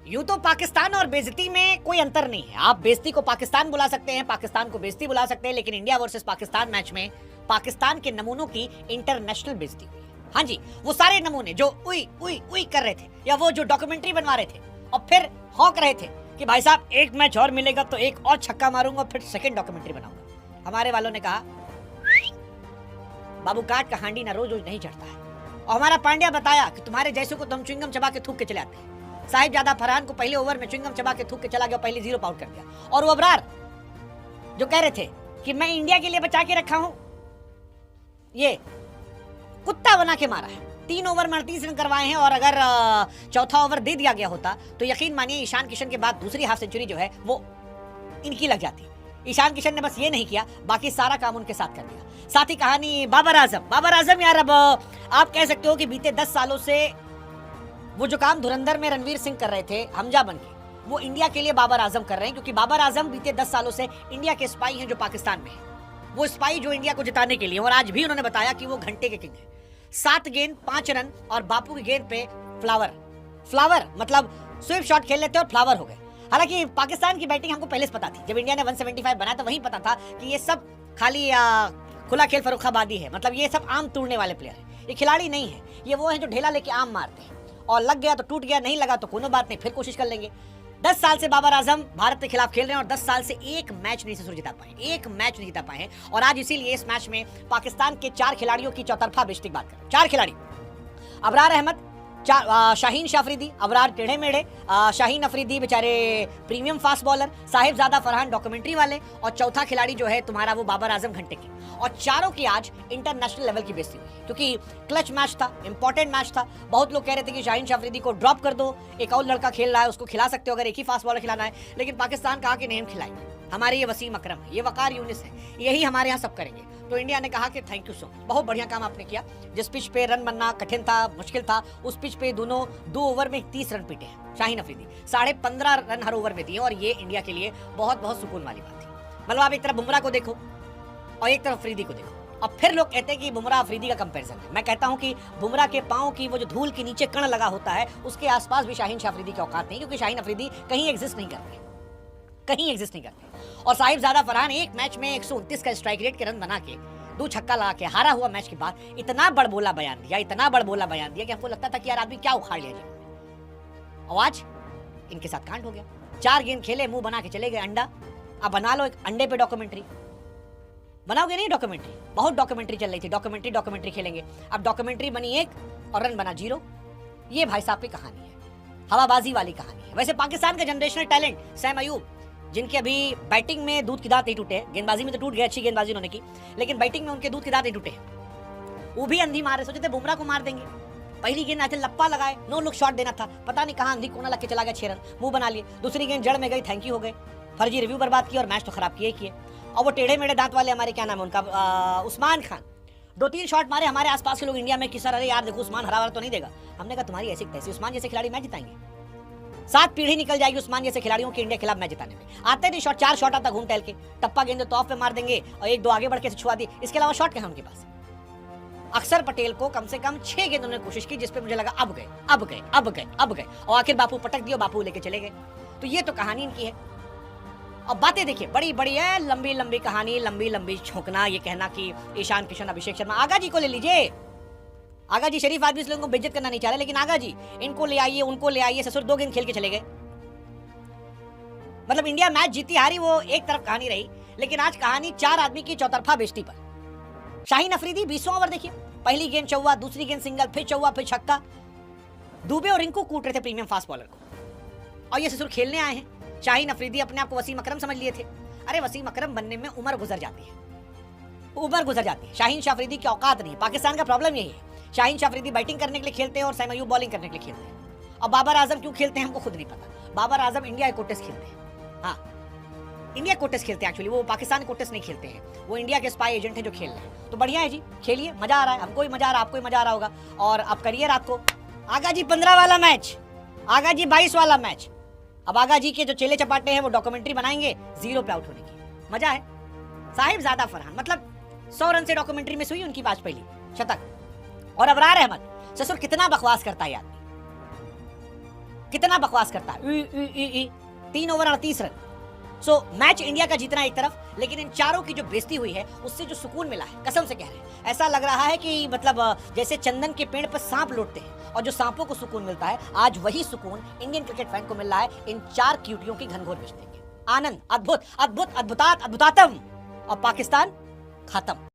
यूं तो पाकिस्तान और बेइज्जती में कोई अंतर नहीं है। आप बेइज्जती को पाकिस्तान बुला सकते हैं, पाकिस्तान को बेइज्जती बुला सकते हैं, लेकिन इंडिया वर्सेस पाकिस्तान मैच में पाकिस्तान के नमूनों की इंटरनेशनल बेइज्जती हुई है। हाँ जी, वो सारे नमूने जो उई उई उई कर रहे थे, या वो जो डॉक्यूमेंट्री बनवा रहे थे और फिर हौक रहे थे कि भाई साहब एक मैच और मिलेगा तो एक और छक्का मारूंगा, फिर सेकंड डॉक्यूमेंट्री बनाऊंगा। हमारे वालों ने कहा बाबू काट का हांडी ना रोज रोज नहीं चढ़ता है। और हमारा पांड्या बताया कि तुम्हारे जैसे को तो हम च्युइंगम चबा के थूक के चले आते हैं। साहिबजादा फरहान को पहले ओवर में च्युइंगम चबा के थूक के चला गया, पहले 0 आउट कर दिया। और वो अबरार जो कह रहे थे कि मैं इंडिया के लिए बचा के रखा हूं, ये कुत्ता बना के मारा है। 3 ओवर में 38 रन करवाए हैं, और अगर चौथा ओवर दे दिया गया होता तो यकीन मानिए ईशान किशन के बाद दूसरी हाफ सेंचुरी जो है वो इनकी लग जाती। ईशान किशन ने बस ये नहीं किया, बाकी सारा काम उनके साथ कर दिया। साथ ही कहानी बाबर आजम यार, अब आप कह सकते हो कि बीते 10 सालों से वो जो काम धुरंधर में रणवीर सिंह कर रहे थे हमजा बन के, वो इंडिया के लिए बाबर आजम कर रहे हैं। क्योंकि बाबर आजम बीते 10 सालों से इंडिया के स्पाई हैं जो पाकिस्तान में है, वो स्पाई जो इंडिया को जिताने के लिए। और आज भी उन्होंने बताया कि वो घंटे के किंग है। 7 गेंद 5 रन, और बापू की गेंद पे फ्लावर मतलब स्वीप शॉट खेल लेते और फ्लावर हो गए। हालांकि पाकिस्तान की बैटिंग हमको पहले से पता थी, जब इंडिया ने 175 बनाया तो वहीं पता था कि ये सब खाली खुला खेल फर्रुखाबादी है, मतलब ये सब आम तोड़ने वाले प्लेयर है, ये खिलाड़ी नहीं है। ये वो है जो ढेला लेके आम मारते हैं, और लग गया तो टूट गया, नहीं लगा तो कोनो बात नहीं, फिर कोशिश कर लेंगे। 10 साल से बाबर आजम भारत के खिलाफ खेल रहे हैं, और 10 साल से एक मैच नहीं से जिता पाए, एक मैच नहीं जिता पाए हैं। और आज इसीलिए इस मैच में पाकिस्तान के 4 खिलाड़ियों की चौतरफा बेइज्जती की बात करें। 4 खिलाड़ी, अबरार अहमद, शाहीन शाफरीदी, अबरार टेढ़े मेढ़े, शाहीन अफरीदी बेचारे premium fast bowler, Sahibzada Farhan documentary वाले, और चौथा खिलाड़ी जो है तुम्हारा वो बाबर आजम घंटे के। और चारों की आज इंटरनेशनल लेवल की बेइज्जती हुई, क्योंकि क्लच मैच था, इंपॉर्टेंट मैच था। बहुत लोग कह रहे थे कि शाहीन शाफरीदी को ड्रॉप कर दो, एक और लड़का खेल रहा है उसको खिला सकते हो अगर एक ही फास्ट बॉलर खिलाना है। लेकिन पाकिस्तान कहा कि नहीं, हम खिलाएंगे, हमारे ये वसीम अकरम है, ये वकार यूनिस है, यही हमारे यहाँ सब करेंगे। तो इंडिया ने कहा कि थैंक यू सो मच, बहुत बढ़िया काम आपने किया। जिस पिच पे रन बनना कठिन था, मुश्किल था, उस पिच पे दोनों 2 ओवर में 30 रन पीटे हैं शाहीन अफरीदी, 15.5 रन हर ओवर में दिए, और ये इंडिया के लिए बहुत बहुत सुकून वाली बात थी। मतलब आप एक तरफ बुमराह को देखो और एक तरफ अफरीदी को देखो, और फिर लोग कहते हैं कि बुमराह अफरीदी का कंपैरिजन है। मैं कहता हूं कि बुमराह के पांव की वो जो धूल के नीचे कण लगा होता है, उसके आसपास भी शाहीन अफरीदी की औकात नहीं, क्योंकि शाहीन अफरीदी कहीं एग्जिस्ट नहीं करते, कहीं एग्जिस्ट नहीं करते। और साहिबजादा फरहान एक मैच में 129 का स्ट्राइक रेट के रन बना के 2 छक्का लगा के हारा हुआ मैच के बाद इतना बड़बोला बयान दिया, इतना बड़बोला बयान दिया कि हमको लगता था कि यार आदमी क्या उखाड़ लिया जी। और आज इनके साथ कांड हो गया। 4 गेंद खेले, मुंह बना के चले गए अंडा। अब बना लो एक अंडे पे डॉक्यूमेंट्री, बनाओगे नहीं डॉक्यूमेंट्री? बहुत डॉक्यूमेंट्री चल रही थी, डॉक्यूमेंट्री खेलेंगे। अब डॉक्यूमेंट्री बनी 1 और रन बना 0। ये भाई साहब की कहानी है, हवाबाजी वाली कहानी है। वैसे पाकिस्तान का जनरेशनल टैलेंट सैम अयूब, जिनके अभी बैटिंग में दूध की दांत नहीं टूटे, गेंदबाजी में तो टूट गए, अच्छी गेंदबाजी उन्होंने की, लेकिन बैटिंग में उनके दूध की दांत नहीं टूटे। वो भी अंधी मारे, सोचे थे बुमराह को मार देंगे। पहली गेंद आए थे, लप्पा लगाए, नो लुक शॉट देना था, पता नहीं कहां अंधी कोना लग के चला गया, 6 रन, मुंह बना लिए। दूसरी गेंद जड़ में गई, थैंक यू हो गए, फर्जी रिव्यू बर्बाद किया और मैच तो खराब किए। और वो टेढ़े मेढ़े दांत वाले हमारे, क्या नाम है उनका, उस्मान खान, 2-3 शॉट मारे। हमारे आसपास के लोग इंडिया में कि सर अरे यार देखो उस्मान हरा तो नहीं देगा। हमने कहा तुम्हारी ऐसी तैसी, उस्मान जैसे खिलाड़ी मैच जिताएंगे, 7 पीढ़ी निकल जाएगी उस्मान जैसे खिलाड़ियों की इंडिया के खिलाफ मैच जिताने में। आते नहीं शॉट, 4 शॉट आता घूम टहल के, टप्पा गेंद तो ऑफ पे मार देंगे और 1-2 आगे बढ़ के छुआ दी, इसके अलावा शॉट कहां उनके पास। अक्षर पटेल को कम से कम 6 गेंद उन्होंने कोशिश की, जिसपे मुझे लगा अब गए, और आखिर बापू पटक दिया, बापू लेके चले गए। तो ये तो कहानी इनकी है। अब बातें देखिए, बड़ी बड़ी है, लंबी लंबी कहानी, लंबी लंबी छोंकना, ये कहना कि ईशान किशन, अभिषेक शर्मा, आगा जी को ले लीजिए। आगा जी शरीफ आदमी, इस लोगों को बेइज्जत करना नहीं चाह रहे, लेकिन आगा जी इनको ले आइए, उनको ले आइए, ससुर 2 गेंद खेल के चले गए। मतलब इंडिया मैच जीती हारी वो एक तरफ कहानी रही, लेकिन आज कहानी 4 आदमी की चौतरफा बेइज्जती पर। शाहीन अफरीदी 20वां ओवर देखिए, पहली गेंद चौवा, दूसरी गेंद सिंगल, फिर चौवा, फिर छक्का। दुबे और रिंकू कूट रहे थे प्रीमियम फास्ट बॉलर को, और ये ससुर खेलने आए हैं। शाहीन अफरीदी अपने आप को वसीम अकरम समझ लिए थे। अरे वसीम अकरम बनने में उम्र गुजर जाती है, शाहीन शाफरीदी की औकात नहीं है। पाकिस्तान का प्रॉब्लम यही है, शाहीन शाफरीदी बैटिंग करने के लिए खेलते हैं और सैम अयूब बॉलिंग करने के लिए खेलते हैं। और बाबर आजम क्यों खेलते हैं हमको खुद नहीं पता। बाबर आजम इंडिया को टेस्ट खेलते हैं, हाँ इंडिया को टेस्ट खेलते हैं एक्चुअली, वो पाकिस्तान को टेस्ट नहीं खेलते हैं, वो इंडिया के स्पाई एजेंट हैं जो खेल रहे हैं। तो बढ़िया है जी, खेलिए, मजा आ रहा है, हमको भी मजा आ रहा है, आपको भी मजा आ रहा होगा। और अब करिए रात को आगा जी 15 वाला मैच, आगा जी 22 वाला मैच। अब आगा जी के जो चेले चपाटे हैं वो डॉक्यूमेंट्री बनाएंगे 0 पे आउट होने की, मजा है। साहिबजादा फरहान, मतलब 100 रन से डॉक्यूमेंट्री में हुई उनकी पास पहली शतक। और अबरार अहमद, ससुर कितना बकवास करता है यार, कितना बकवास करता है, 3 over 38 run. So match India का जीतना एक तरफ, लेकिन इन चारों की जो बेइज्जती हुई है उससे जो सुकून मिला है, कसम से कह रहे हैं, ऐसा लग रहा है कि मतलब जैसे चंदन के पेड़ पर सांप लौटते हैं और जो सांपों को सुकून मिलता है, आज वही सुकून इंडियन क्रिकेट फैन को मिल रहा है इन 4 क्यूटियों की घनघोर बेइज्जती के। आनंद, अद्भुत, अद्भुत, अद्भुतात, अद्भुतातम। और पाकिस्तान खत्म।